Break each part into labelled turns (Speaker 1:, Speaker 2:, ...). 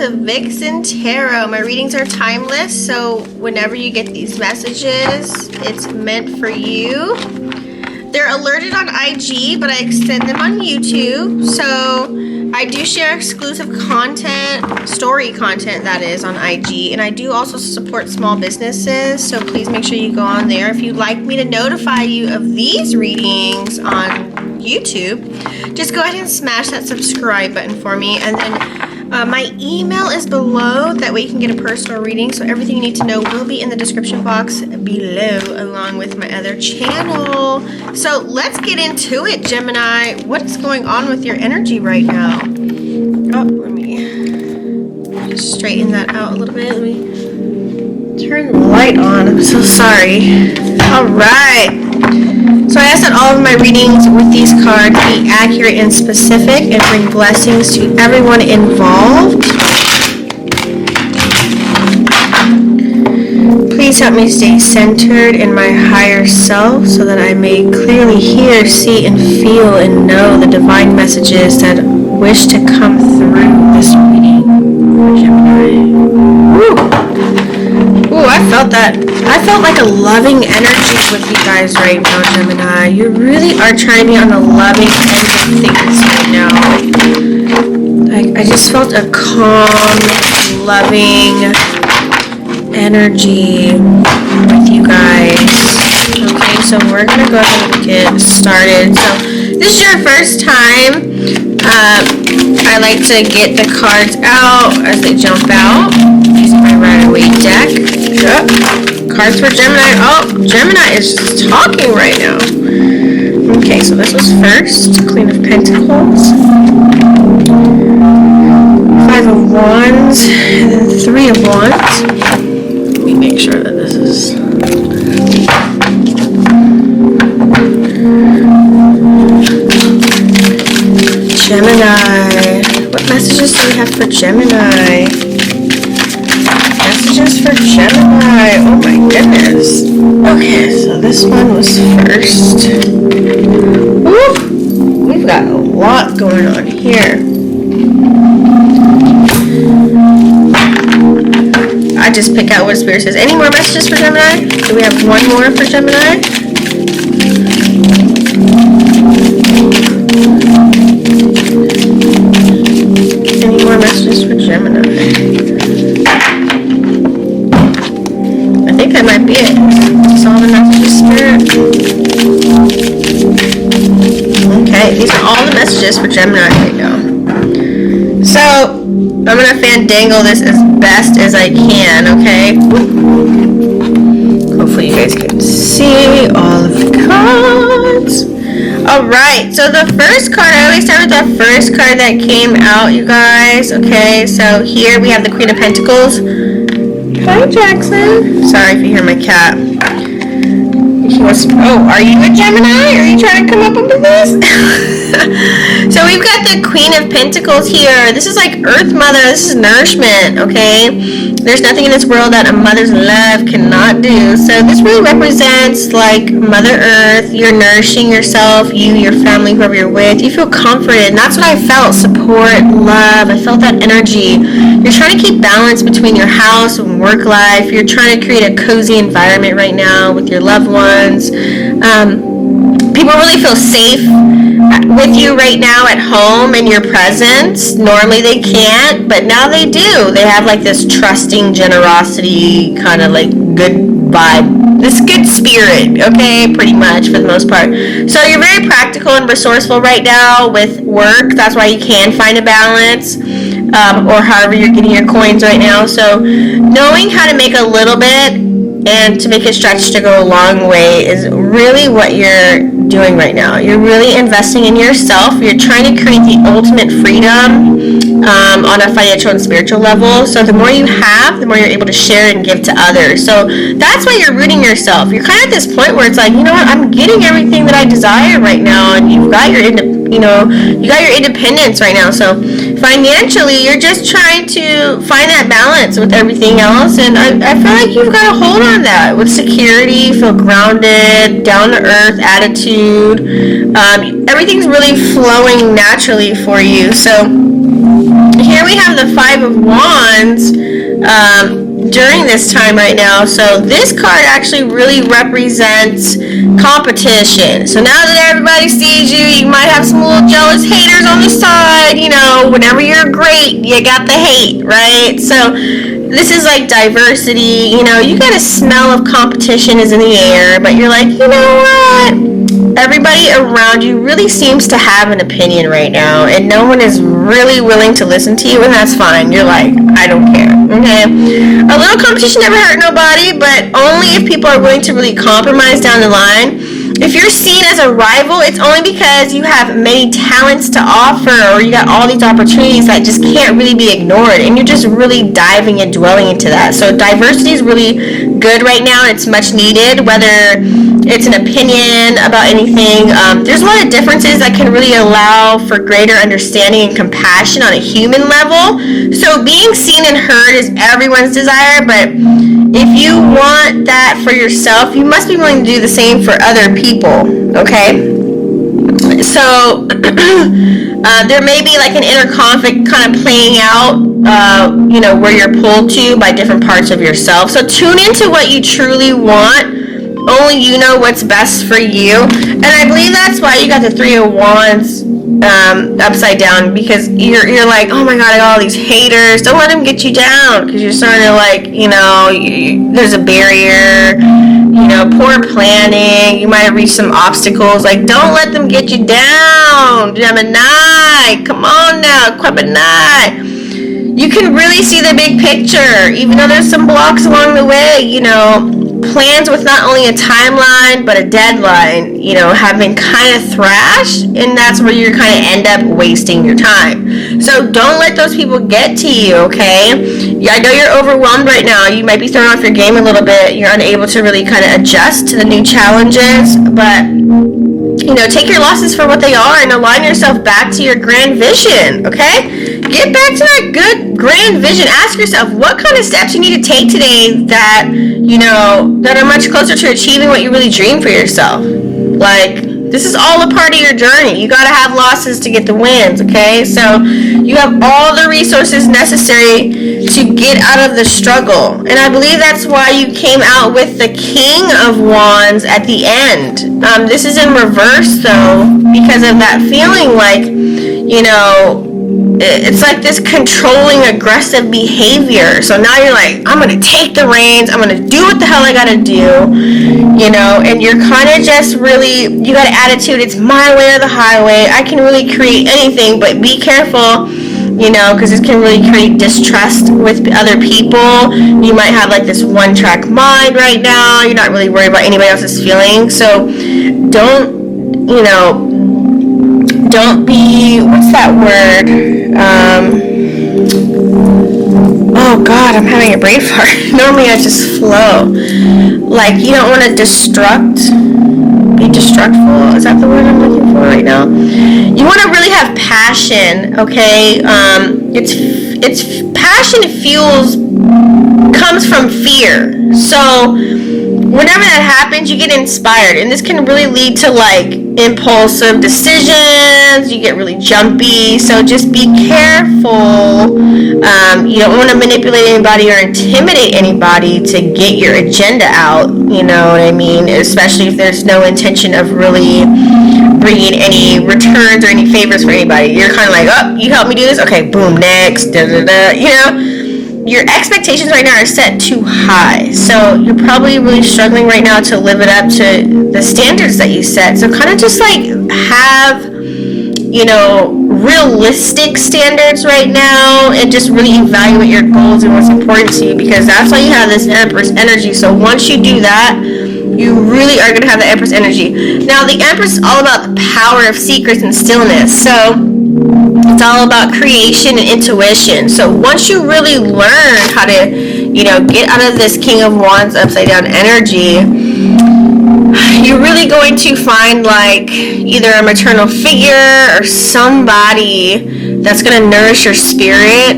Speaker 1: to Vixen Tarot. My readings are timeless, so whenever you get these messages, it's meant for you. They're alerted on IG, but I extend them on YouTube. So I do share exclusive content, story content that is, on IG. And I do also support small businesses, so please make sure you go on there. If you'd like me to notify you of these readings on YouTube, just go ahead and smash that subscribe button for me. And then my email is below. That way you can get a personal reading. So everything you need to know will be in the description box below, along with my other channel. So let's get into it, Gemini. What's going on with your energy right now? Oh, let me just straighten that out a little bit. Let me turn the light on. I'm so sorry. All right. So I ask that all of my readings with these cards be accurate and specific and bring blessings to everyone involved. Please help me stay centered in my higher self so that I may clearly hear, see, and feel and know the divine messages that wish to come through this reading for Gemini. Ooh, I felt that. I felt like a loving energy with you guys right now, Gemini. You really are trying to be on the loving end of things right now. I just felt a calm, loving energy with you guys. Okay, so we're going to go ahead and get started. So this is your first time. I like to get the cards out as they jump out using my Rider-Waite deck. Yep. Cards for Gemini. Oh, Gemini is talking right now. Okay, so this was first. Queen of Pentacles. 5 of Wands. And then 3 of Wands. Let me make sure that this is... Gemini. What messages do we have for Gemini? Messages for Gemini. Oh my goodness. Okay, so this one was first. Woo! We've got a lot going on here. I just pick out what Spirit says. Any more messages for Gemini? Do we have one more for Gemini? Any more messages for Gemini? I think that might be it. That's all the messages, Spirit. Okay, these are all the messages for Gemini right now. So, I'm going to fandangle this as best as I can, okay? Hopefully you guys can see all of the cards. Alright, so the first card, I always start with the first card that came out, you guys. Okay, so here we have the Queen of Pentacles. Hi, Jackson. Sorry if you hear my cat. He wants to, oh, are you a Gemini? Are you trying to come up under this? So we've got the Queen of Pentacles here. This is like Earth Mother. This is nourishment, okay? There's nothing in this world that a mother's love cannot do. So this really represents like Mother Earth. You're nourishing yourself, you, your family, whoever you're with. You feel comforted. And that's what I felt. Support, love. I felt that energy. You're trying to keep balance between your house and work life. You're trying to create a cozy environment right now with your loved ones. People really feel safe with you right now at home in your presence. Normally they can't, but now they do. They have like this trusting generosity, kind of like good vibe, this good spirit, okay, pretty much for the most part. So you're very practical and resourceful right now with work. That's why you can find a balance, or however you're getting your coins right now. So knowing how to make a little bit and to make it stretch to go a long way is really what you're doing right now. You're really investing in yourself. You're trying to create the ultimate freedom on a financial and spiritual level. So the more you have, the more you're able to share and give to others. So that's why you're rooting yourself. You're kind of at this point where it's like, you know what, I'm getting everything that I desire right now, and you've got your you got your independence right now. So financially, you're just trying to find that balance with everything else, and I feel like you've got a hold on that with security. Feel grounded, down to earth attitude. Everything's really flowing naturally for you. So here we have the Five of Wands during this time right now. So this card actually really represents competition. So now that everybody sees you, you might have some little jealous haters on the side. You know, whenever you're great, you got the hate, right? So this is like diversity. You know, you got a smell of competition is in the air, but you're like, you know what? Everybody around you really seems to have an opinion right now, and no one is really willing to listen to you, and that's fine. You're like, I don't care, okay? A little competition never hurt nobody, but only if people are willing to really compromise down the line. If you're seen as a rival, it's only because you have many talents to offer, or you got all these opportunities that just can't really be ignored, and you're just really diving and dwelling into that. So diversity is really good right now. It's much needed, whether it's an opinion about anything. There's a lot of differences that can really allow for greater understanding and compassion on a human level. So being seen and heard is everyone's desire, but if you want that for yourself, you must be willing to do the same for other people, okay? So there may be like an inner conflict kind of playing out, you know, where you're pulled to by different parts of yourself. So tune into what you truly want. Only you know what's best for you. And I believe that's why you got the Three of Wands upside down, because you're like, oh my god, I got all these haters. Don't let them get you down, because you're starting to like, you know, there's a barrier, you know, poor planning. You might have reached some obstacles. Like, don't let them get you down, Gemini. Come on now, Gemini. You can really see the big picture, even though there's some blocks along the way. You know, plans with not only a timeline but a deadline, you know, have been kind of thrashed, and that's where you kind of end up wasting your time. So don't let those people get to you, okay? Yeah, I know you're overwhelmed right now. You might be thrown off your game a little bit. You're unable to really kind of adjust to the new challenges, but you know, take your losses for what they are and align yourself back to your grand vision, okay? Get back to that good grand vision. Ask yourself what kind of steps you need to take today that, you know, that are much closer to achieving what you really dream for yourself. Like, this is all a part of your journey. You got to have losses to get the wins, okay? So you have all the resources necessary to get out of the struggle. And I believe that's why you came out with the King of Wands at the end. This is in reverse, though, because of that feeling like, you know, it's like this controlling, aggressive behavior. So now you're like, I'm going to take the reins. I'm going to do what the hell I got to do, you know, and you're kind of just really, you got an attitude, it's my way or the highway. I can really create anything, but be careful, you know, because this can really create distrust with other people. You might have like this one-track mind right now. You're not really worried about anybody else's feelings. So don't, you know, don't be, what's that word? Oh God, I'm having a brain fart. Normally I just flow. Like, you don't want to be destructful. Is that the word I'm looking for right now? You want to really have passion, okay? It's passion comes from fear. So whenever that happens, you get inspired, and this can really lead to like impulsive decisions. You get really jumpy, so just be careful. You don't want to manipulate anybody or intimidate anybody to get your agenda out, you know what I mean, especially if there's no intention of really bringing any returns or any favors for anybody. You're kind of like, oh, you help me do this? Okay, boom, next, you know. Your expectations right now are set too high, so you're probably really struggling right now to live it up to the standards that you set. So kind of just like have, you know, realistic standards right now, and just really evaluate your goals and what's important to you, because that's why you have this Empress energy. So once you do that, you really are going to have the Empress energy. Now the Empress is all about the power of secrets and stillness. So it's all about creation and intuition. So once you really learn how to, you know, get out of this King of Wands upside down energy, you're really going to find like either a maternal figure or somebody that's going to nourish your spirit.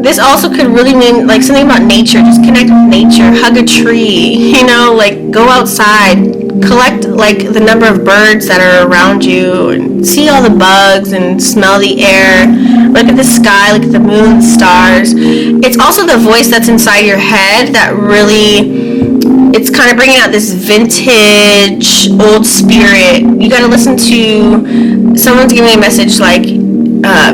Speaker 1: this also could really mean like something about nature. Just connect with nature, hug a tree, you know, like go outside, collect like the number of birds that are around you, and see all the bugs and smell the air. Look at the sky, look at the moon, the stars. It's also the voice that's inside your head that really, it's kind of bringing out this vintage old spirit. You got to listen to, someone's giving me a message like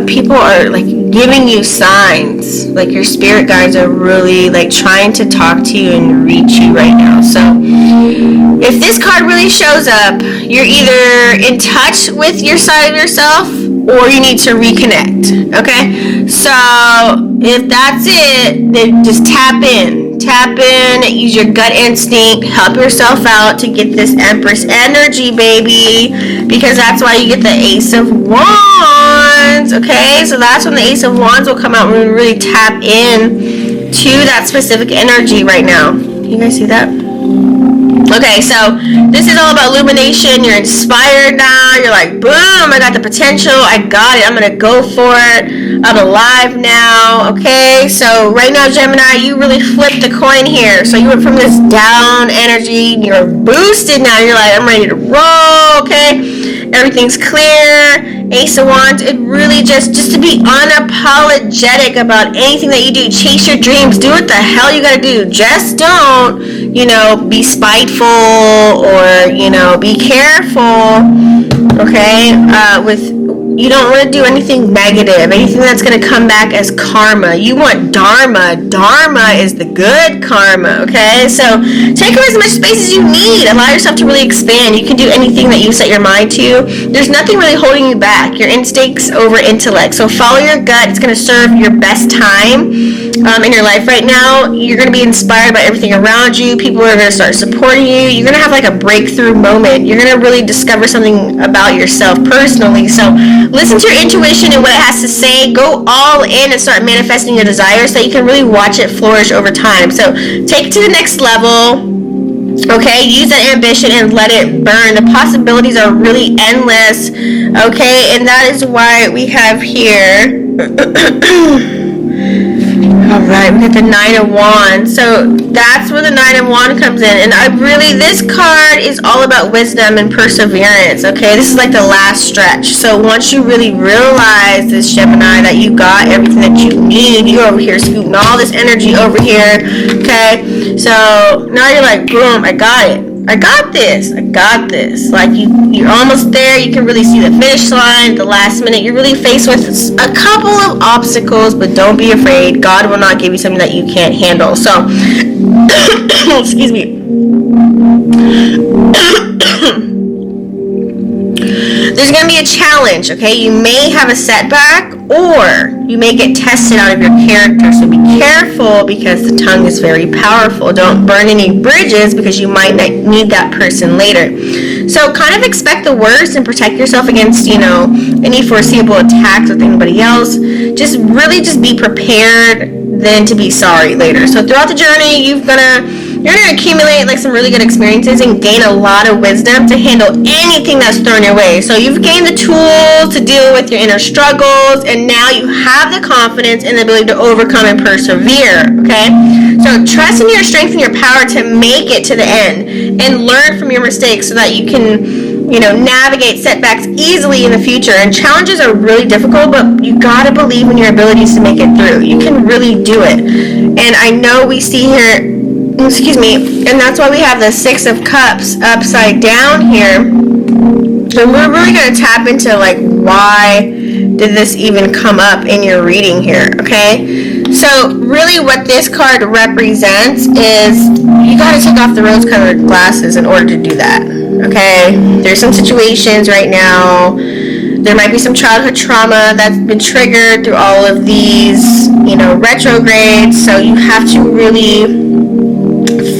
Speaker 1: people are like giving you signs, like your spirit guides are really like trying to talk to you and reach you right now. So if this card really shows up, you're either in touch with your side of yourself or you need to reconnect. Okay, so if that's it, then just tap in, use your gut instinct, help yourself out to get this Empress energy, baby, because that's why you get the Ace of Wands. Okay, so that's when the Ace of Wands will come out when we really tap in to that specific energy right now. You guys see that? Okay, so this is all about illumination. You're inspired now. You're like, boom, I got the potential. I got it. I'm going to go for it. I'm alive now. Okay, so right now, Gemini, you really flipped the coin here. So you went from this down energy. You're boosted now. You're like, I'm ready to roll. Okay, everything's clear. Ace of Wands, it really just to be unapologetic about anything that you do. Chase your dreams. Do what the hell you got to do. Just don't, you know, be spiteful or, you know, be careful, okay, you don't want to do anything negative, anything that's going to come back as karma. You want dharma. Dharma is the good karma, okay? So take up as much space as you need. Allow yourself to really expand. You can do anything that you set your mind to. There's nothing really holding you back. Your instincts over intellect. So follow your gut. It's going to serve your best time in your life right now. You're going to be inspired by everything around you. People are going to start supporting you. You're going to have like a breakthrough moment. You're going to really discover something about yourself personally. So listen to your intuition and what it has to say. Go all in and start manifesting your desires so that you can really watch it flourish over time. So take it to the next level. Okay, use that ambition and let it burn. The possibilities are really endless. Okay, and that is why we have here alright, we got the Nine of Wands. So that's where the Nine of Wands comes in. And this card is all about wisdom and perseverance. Okay, this is like the last stretch. So once you really realize this, Gemini, that you got everything that you need, you're over here scooting all this energy over here. Okay, so now you're like, boom, I got it. I got this. Like you're almost there. You can really see the finish line. The last minute, you're really faced with a couple of obstacles, but don't be afraid. God will not give you something that you can't handle. So, excuse me. There's going to be a challenge, okay? You may have a setback or you may get tested out of your character. So be careful because the tongue is very powerful. Don't burn any bridges because you might need that person later. So kind of expect the worst and protect yourself against, you know, any foreseeable attacks with anybody else. Just be prepared then to be sorry later. So throughout the journey, you're gonna accumulate like some really good experiences and gain a lot of wisdom to handle anything that's thrown your way. So you've gained the tools to deal with your inner struggles, and now you have the confidence and the ability to overcome and persevere. Okay, so trust in your strength and your power to make it to the end and learn from your mistakes so that you can, you know, navigate setbacks easily in the future. And challenges are really difficult, but you gotta believe in your abilities to make it through. You can really do it. And I know we see here, excuse me, and that's why we have the Six of Cups upside down here. And we're really going to tap into like, why did this even come up in your reading here, okay? So really what this card represents is you got to take off the rose-colored glasses in order to do that, okay? There's some situations right now. There might be some childhood trauma that's been triggered through all of these, you know, retrogrades. So you have to really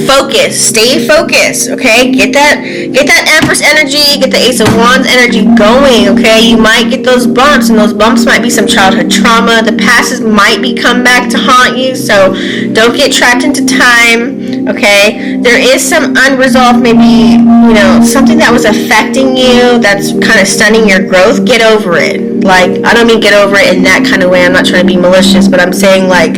Speaker 1: focus, stay focused, okay? Get that Empress energy, get the Ace of Wands energy going, okay? You might get those bumps, and those bumps might be some childhood trauma. The past might be come back to haunt you, so don't get trapped into time, okay? There is some unresolved, maybe, you know, something that was affecting you that's kind of stunning your growth. Get over it. Like, I don't mean get over it in that kind of way. I'm not trying to be malicious, but I'm saying like,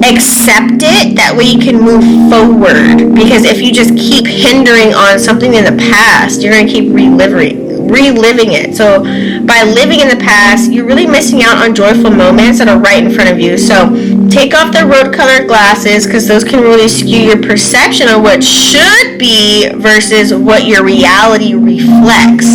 Speaker 1: Accept it, that way you can move forward, because if you just keep hindering on something in the past, you're going to keep reliving it. So by living in the past, you're really missing out on joyful moments that are right in front of you. So take off the rose colored glasses, because those can really skew your perception of what should be versus what your reality reflects.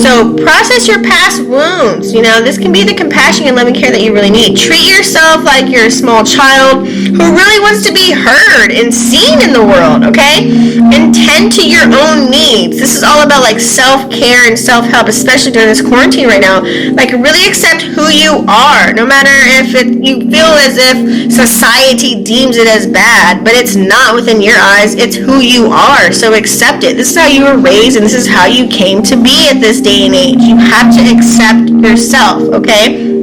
Speaker 1: So process your past wounds. You know, this can be the compassion and loving care that you really need. Treat yourself like you're a small child who really wants to be heard and seen in the world, okay? And tend to your own needs. This is all about like self-care and self-help, especially during this quarantine right now. Like, really accept who you are, no matter if you feel as if society deems it as bad, but it's not within your eyes. It's who you are. So accept it. This is how you were raised, and this is how you came to be at this day and age. You have to accept yourself, okay?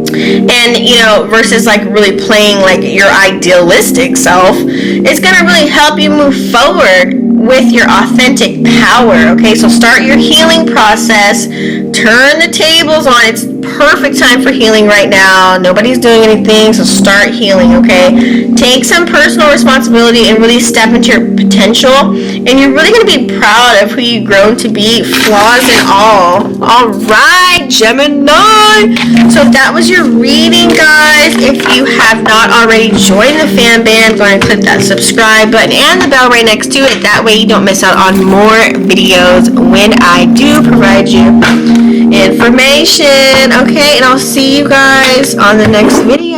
Speaker 1: And, you know, versus like really playing like your idealistic self, it's going to really help you move forward with your authentic power, okay? So start your healing process. Turn the tables on. It's perfect time for healing right now. Nobody's doing anything, so start healing, okay? Take some personal responsibility and really step into your potential, and you're really going to be proud of who you've grown to be, flaws and all. All right, Gemini. So that was your reading, guys. If you have not already joined the fan band, go ahead and click that subscribe button and the bell right next to it. That way you don't miss out on more videos when I do provide you information. Okay, and I'll see you guys on the next video.